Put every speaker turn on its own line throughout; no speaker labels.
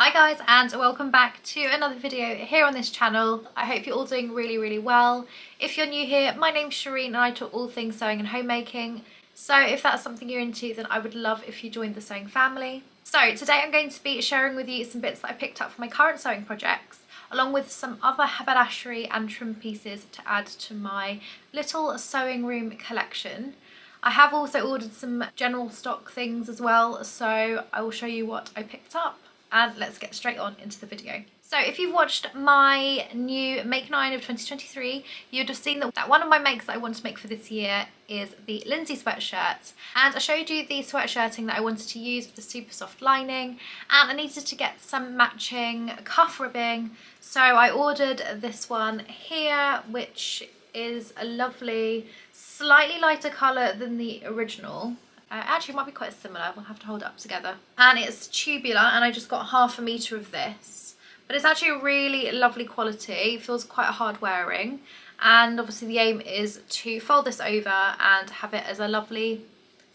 Hi guys, and welcome back to another video here on this channel. I hope you're all doing really well. If you're new here, my name's Shireen and I talk all things sewing and homemaking. So if that's something you're into, then I would love if you joined the sewing family. So today I'm going to be sharing with you some bits that I picked up for my current sewing projects, along with some other haberdashery and trim pieces to add to my little sewing room collection. I have also ordered some general stock things as well, so I will show you what I picked up. And let's get straight on into the video. So if you've watched my new Make 9 of 2023, you'd have seen that one of my makes that I want to make for this year is the Lindsay sweatshirt. And I showed you the sweatshirting that I wanted to use with the super soft lining, and I needed to get some matching cuff ribbing. So I ordered this one here, which is a lovely, slightly lighter colour than the original. Actually, it might be quite similar. We'll have to hold it up together. And it's tubular, and I just got ½ a metre of this. But it's actually a really lovely quality. It feels quite hard wearing. And obviously the aim is to fold this over and have it as a lovely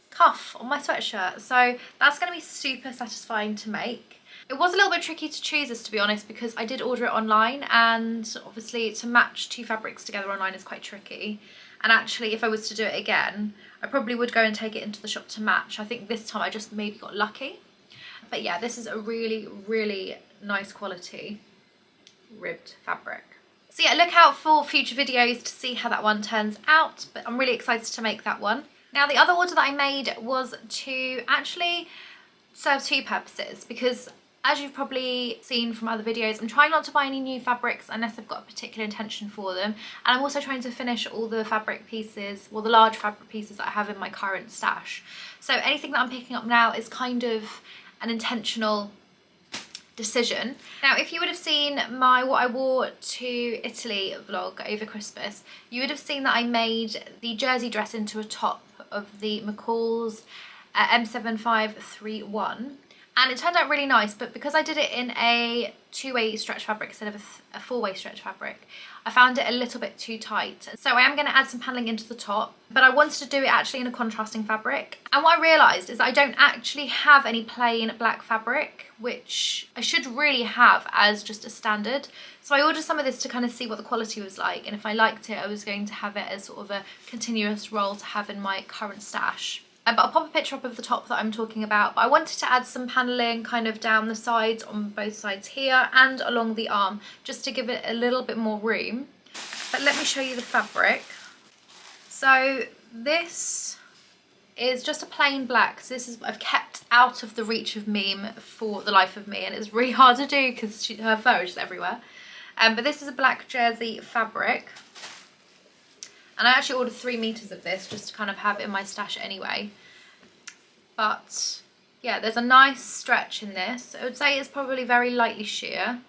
cuff on my sweatshirt. So that's going to be super satisfying to make. It was a little bit tricky to choose this, to be honest, because I did order it online, and obviously to match two fabrics together online is quite tricky. And actually, if I was to do it again, I probably would go and take it into the shop to match. I think this time I just maybe got lucky. But yeah, this is a really nice quality ribbed fabric. So yeah, look out for future videos to see how that one turns out, but I'm really excited to make that one. Now, the other order that I made was to actually serve two purposes, because as you've probably seen from other videos, I'm trying not to buy any new fabrics unless I've got a particular intention for them. And I'm also trying to finish all the fabric pieces, well, the large fabric pieces that I have in my current stash. So anything that I'm picking up now is kind of an intentional decision. Now, if you would have seen my what I wore to Italy vlog over Christmas, you would have seen that I made the jersey dress into a top of the McCall's M7531. And it turned out really nice, but because I did it in a two-way stretch fabric instead of a four-way stretch fabric, I found it a little bit too tight. So I am going to add some paneling into the top, but I wanted to do it actually in a contrasting fabric. And what I realised is that I don't actually have any plain black fabric, which I should really have as just a standard. So I ordered some of this to kind of see what the quality was like, and if I liked it, I was going to have it as sort of a continuous roll to have in my current stash. But I'll pop a picture up of the top that I'm talking about. But I wanted to add some paneling kind of down the sides, on both sides here and along the arm, just to give it a little bit more room. But let me show you the fabric. So this is just a plain black. So this is I've kept out of the reach of meme for the life of me, and it's really hard to do because her fur is just everywhere. But this is a black jersey fabric. And I actually ordered 3 meters of this just to kind of have it in my stash anyway. But yeah, there's a nice stretch in this. I would say it's probably very lightly sheer.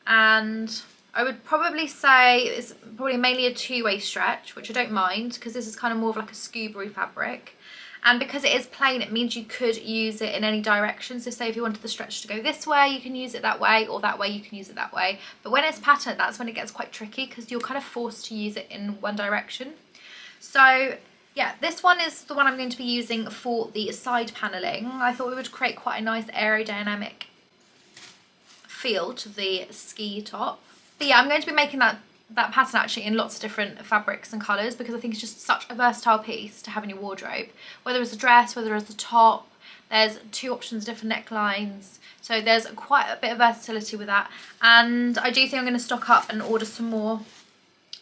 And I would probably say it's probably mainly a two-way stretch, which I don't mind because this is kind of more of like a scuba fabric. And because it is plain, it means you could use it in any direction. So say if you wanted the stretch to go this way, you can use it that way, or that way, you can use it that way. But when it's patterned, that's when it gets quite tricky because you're kind of forced to use it in one direction. So yeah, this one is the one I'm going to be using for the side paneling. I thought we would create quite a nice aerodynamic feel to the ski top. But yeah, I'm going to be making that pattern actually in lots of different fabrics and colours because I think it's just such a versatile piece to have in your wardrobe. Whether it's a dress, whether it's a top, there's 2 options, different necklines. So there's quite a bit of versatility with that. And I do think I'm going to stock up and order some more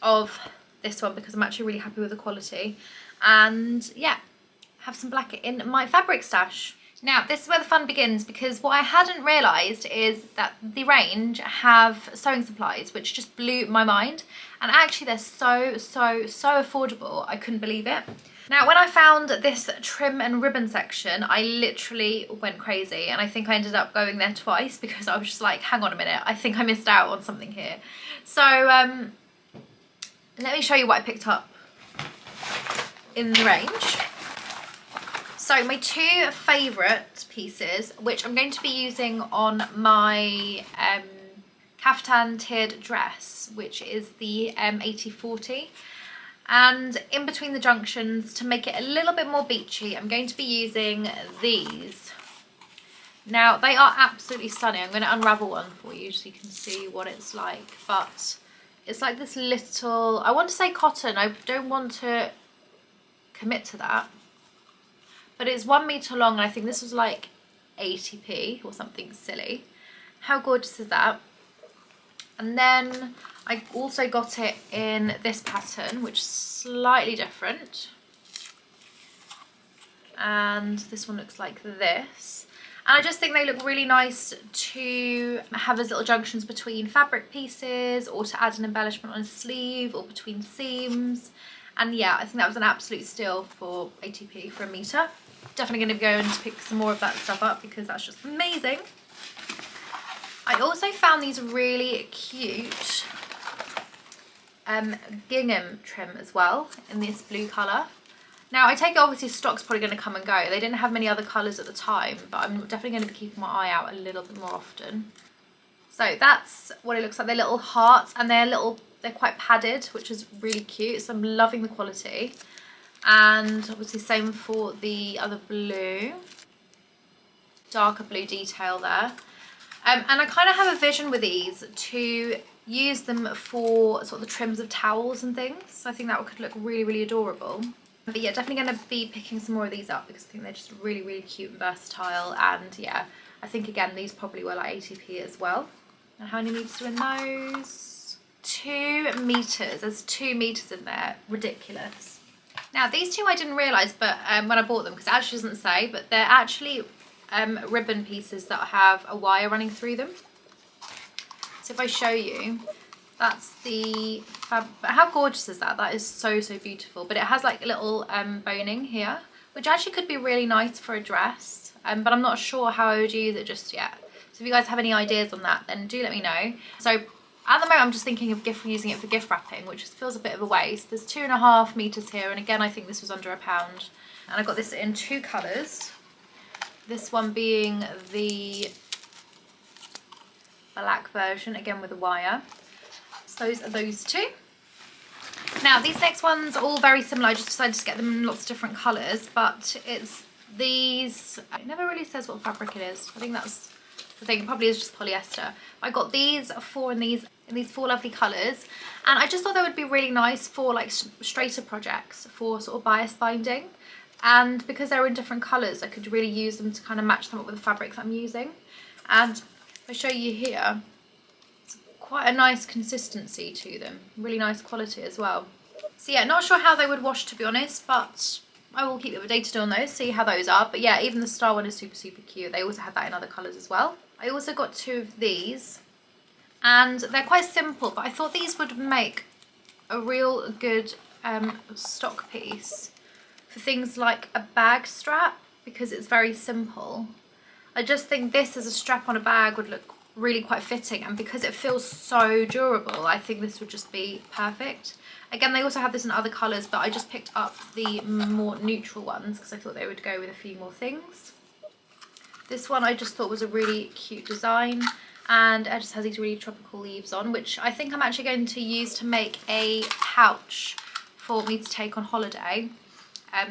of this one because I'm actually really happy with the quality. And yeah, have some black in my fabric stash. Now, this is where the fun begins, because what I hadn't realised is that the range have sewing supplies, which just blew my mind. And actually they're so affordable, I couldn't believe it. Now, when I found this trim and ribbon section, I literally went crazy, and I think I ended up going there twice because I was just like, hang on a minute, I think I missed out on something here. So let me show you what I picked up in the range. So my 2 favourite pieces, which I'm going to be using on my caftan tiered dress, which is the 8040. And in between the junctions, to make it a little bit more beachy, I'm going to be using these. Now they are absolutely stunning. I'm going to unravel one for you so you can see what it's like, but it's like this little, I want to say cotton, I don't want to commit to that, but it's 1 meter long and I think this was like 80p or something silly. How gorgeous is that? And then I also got it in this pattern, which is slightly different, and this one looks like this. And I just think they look really nice to have as little junctions between fabric pieces, or to add an embellishment on a sleeve, or between seams. And yeah, I think that was an absolute steal for 80p for 1 meter. Definitely going to be going to pick some more of that stuff up because that's just amazing. I also found these really cute gingham trim as well in this blue colour. Now I take it obviously stock's probably going to come and go. They didn't have many other colours at the time, but I'm definitely going to be keeping my eye out a little bit more often. So that's what it looks like. They're little hearts and they're quite padded, which is really cute. So I'm loving the quality. And obviously same for the other blue, darker blue detail there. And I kind of have a vision with these to use them for sort of the trims of towels and things. So I think that could look really, really adorable. But yeah, definitely going to be picking some more of these up because I think they're just really, really cute and versatile. And yeah, I think again, these probably were like 80p as well. And how many meters are in those? 2 meters. There's 2 meters in there. Ridiculous. Now these two I didn't realise, but when I bought them, because it actually doesn't say, but they're actually ribbon pieces that have a wire running through them. So if I show you, that's the fabric. How gorgeous is that? That is so, so beautiful. But it has like a little boning here, which actually could be really nice for a dress. But I'm not sure how I would use it just yet. So if you guys have any ideas on that, then do let me know. So at the moment, I'm just thinking of using it for gift wrapping, which just feels a bit of a waste. There's 2.5 meters here. And again, I think this was under £1. And I got this in 2 colours. This one being the black version, again with a wire. So those are those 2. Now these next ones are all very similar. I just decided to get them in lots of different colours, but it's these, it never really says what fabric it is. I think that's the thing, it probably is just polyester. I got these 4 in these 4 lovely colours, and I just thought they would be really nice for like straighter projects, for sort of bias binding. And because they're in different colours, I could really use them to kind of match them up with the fabric that I'm using. And if I show you here, it's quite a nice consistency to them. Really nice quality as well. So yeah, not sure how they would wash, to be honest, but I will keep you updated on those, see how those are. But yeah, even the star one is super, super cute. They also had that in other colours as well. I also got 2 of these, and they're quite simple, but I thought these would make a real good stock piece for things like a bag strap, because it's very simple. I just think this as a strap on a bag would look really quite fitting, and because it feels so durable, I think this would just be perfect. Again, they also have this in other colours, but I just picked up the more neutral ones because I thought they would go with a few more things. This one I just thought was a really cute design, and it just has these really tropical leaves on, which I think I'm actually going to use to make a pouch for me to take on holiday.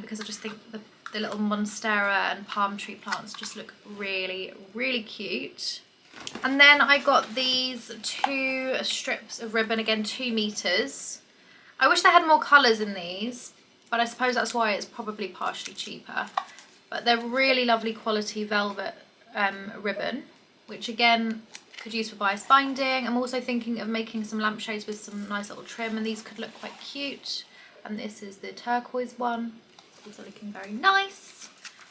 Because I just think the little monstera and palm tree plants just look really, really cute. And then I got these 2 strips of ribbon, again 2 meters. I wish they had more colours in these, but I suppose that's why it's probably partially cheaper. But they're really lovely quality velvet ribbon, which again could use for bias binding. I'm also thinking of making some lampshades with some nice little trim, and these could look quite cute. And this is the turquoise one. These are looking very nice.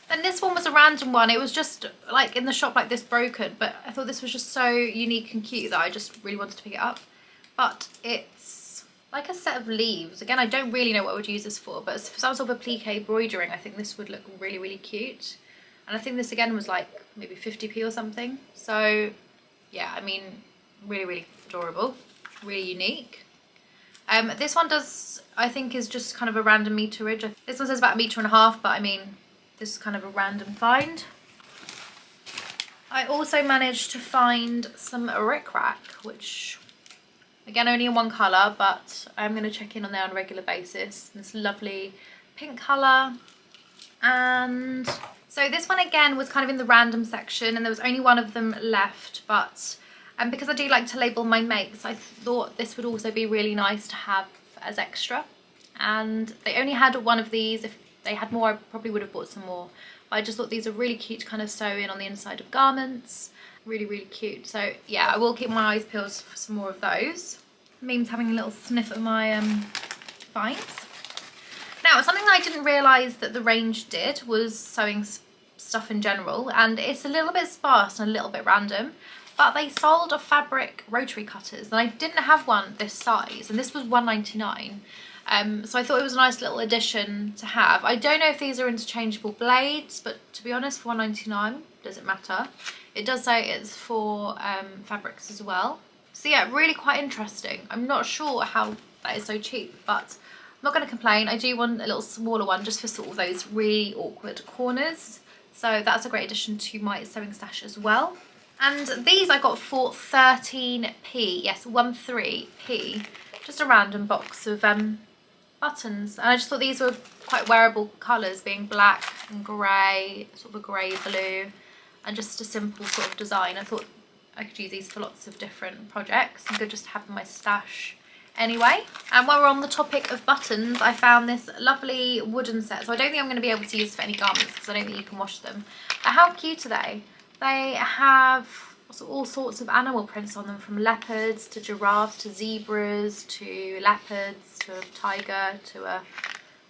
Then this one was a random one. It was just like in the shop like this, broken, but I thought this was just so unique and cute that I just really wanted to pick it up. But it's like a set of leaves. Again, I don't really know what I would use this for, but for some sort of applique embroidering, I think this would look really, really cute. And I think this again was like maybe 50p or something. So yeah, I mean, really, really adorable, really unique. This one does, I think, is just kind of a random meterage. This one says about 1.5 meters, but I mean, this is kind of a random find. I also managed to find some rickrack, which again only in 1 colour, but I'm going to check in on there on a regular basis. This lovely pink colour, And so this one again was kind of in the random section, and there was only one of them left, but because I do like to label my makes, I thought this would also be really nice to have as extra. And they only had one of these. If they had more, I probably would have bought some more, but I just thought these are really cute to kind of sew in on the inside of garments. Really, really cute. So yeah, I will keep my eyes peeled for some more of those. Means having a little sniff at my finds. Now, something that I didn't realise that the range did was sewing stuff in general, and it's a little bit sparse and a little bit random, but they sold a fabric rotary cutters, and I didn't have one this size, and this was £1.99. So I thought it was a nice little addition to have. I don't know if these are interchangeable blades, but to be honest, for £1.99, doesn't matter. It does say it's for fabrics as well. So yeah, really quite interesting. I'm not sure how that is so cheap, but I'm not going to complain. I do want a little smaller one just for sort of those really awkward corners. So that's a great addition to my sewing stash as well. And these I got for 13p, yes, 13p. Just a random box of buttons. And I just thought these were quite wearable colours, being black and grey, sort of a grey blue, and just a simple sort of design. I thought I could use these for lots of different projects and good just to have in my stash anyway. And while we're on the topic of buttons, I found this lovely wooden set. So I don't think I'm going to be able to use for any garments because I don't think you can wash them. But how cute are they? They have all sorts of animal prints on them, from leopards to giraffes to zebras to leopards to a tiger to a...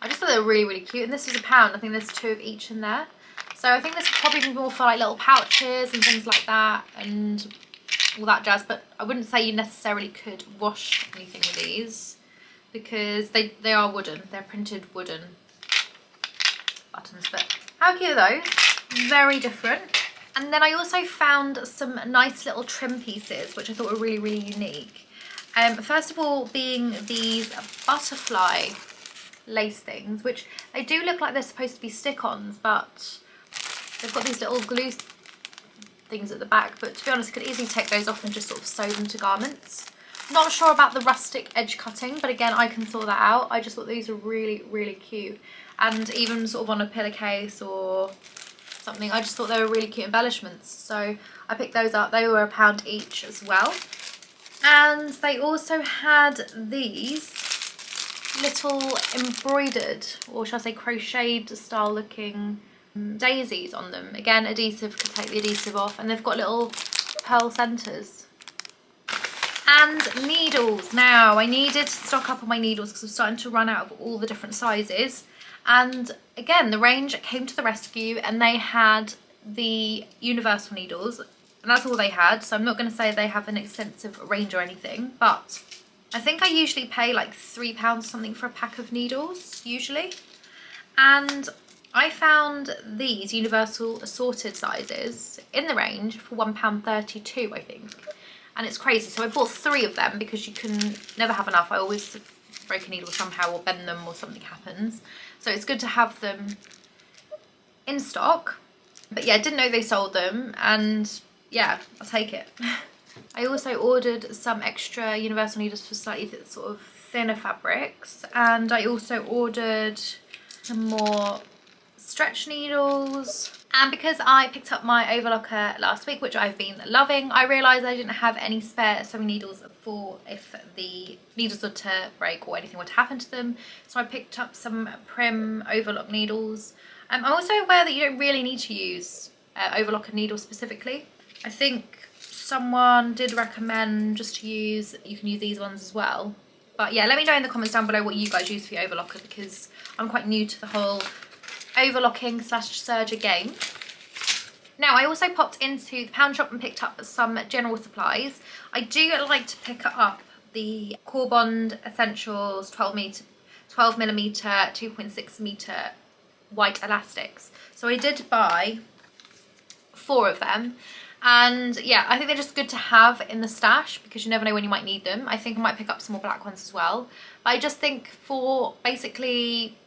I just thought they were really, really cute. And this was £1. I think there's 2 of each in there. So I think this would probably be more for like little pouches and things like that and all that jazz. But I wouldn't say you necessarily could wash anything with these because they are wooden. They're printed wooden buttons. But how cute are those? Very different. And then I also found some nice little trim pieces, which I thought were really, really unique. First of all, being these butterfly lace things, which they do look like they're supposed to be stick-ons, but they've got these little glue things at the back. But to be honest, I could easily take those off and just sort of sew them to garments. Not sure about the rustic edge cutting, but again, I can sort that out. I just thought these were really, really cute. And even sort of on a pillowcase or something, I just thought they were really cute embellishments. So I picked those up. They were £1 each as well. And they also had these little embroidered, or shall I say crocheted style looking daisies on them. Again, adhesive, could take the adhesive off, and they've got little pearl centres. And needles. Now, I needed to stock up on my needles because I'm starting to run out of all the different sizes. And again, the range came to the rescue, and they had the universal needles, and that's all they had. So I'm not going to say they have an extensive range or anything, but I think I usually pay like £3 or something for a pack of needles, usually. And I found these universal assorted sizes in the range for £1.32, I think. And it's crazy. So I bought 3 of them because you can never have enough. I always break a needle somehow or bend them or something happens. So it's good to have them in stock. But yeah, I didn't know they sold them, and yeah, I'll take it. I also ordered some extra universal needles for slightly sort of thinner fabrics, and I also ordered some more stretch needles. And because I picked up my overlocker last week, which I've been loving, I realised I didn't have any spare sewing needles for if the needles were to break or anything were to happen to them. So I picked up some Prim overlock needles. I'm also aware that you don't really need to use overlocker needles specifically. I think someone did recommend just to use, you can use these ones as well. But yeah, let me know in the comments down below what you guys use for your overlocker, because I'm quite new to the whole overlocking / serger game. Now, I also popped into the pound shop and picked up some general supplies. I do like to pick up the Core Bond Essentials 12mm 2.6 meter white elastics. So I did buy 4 of them, and yeah, I think they're just good to have in the stash because you never know when you might need them. I think I might pick up some more black ones as well, but I just think for basically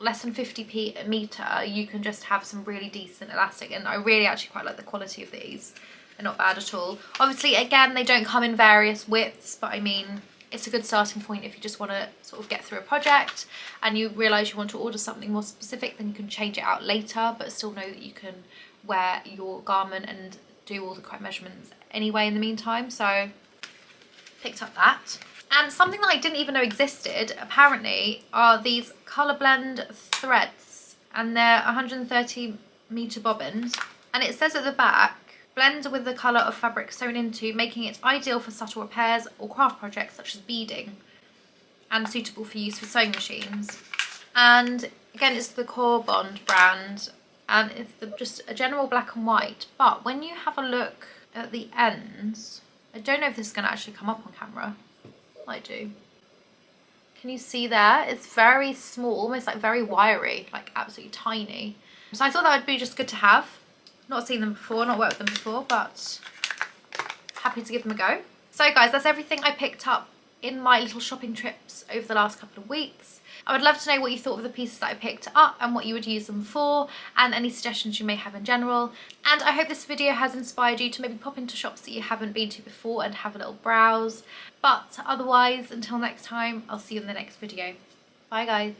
less than 50p a metre, you can just have some really decent elastic, and I really actually quite like the quality of these. They're not bad at all. Obviously, again, they don't come in various widths, but I mean, it's a good starting point if you just want to sort of get through a project and you realise you want to order something more specific. Then you can change it out later, but still know that you can wear your garment and do all the correct measurements anyway in the meantime. So picked up that. And something that I didn't even know existed apparently are these colour blend threads, and they're 130 metre bobbins, and it says at the back, blend with the colour of fabric sewn into, making it ideal for subtle repairs or craft projects such as beading, and suitable for use with sewing machines. And again, it's the Core Bond brand, and it's just a general black and white, but when you have a look at the ends, I don't know if this is going to actually come up on camera. I do. Can you see there? It's very small, almost like very wiry, like absolutely tiny. So I thought that would be just good to have. Not seen them before, not worked with them before, but happy to give them a go. So guys, that's everything I picked up in my little shopping trips over the last couple of weeks. I would love to know what you thought of the pieces that I picked up and what you would use them for, and any suggestions you may have in general. And I hope this video has inspired you to maybe pop into shops that you haven't been to before and have a little browse. But otherwise, until next time, I'll see you in the next video. Bye guys.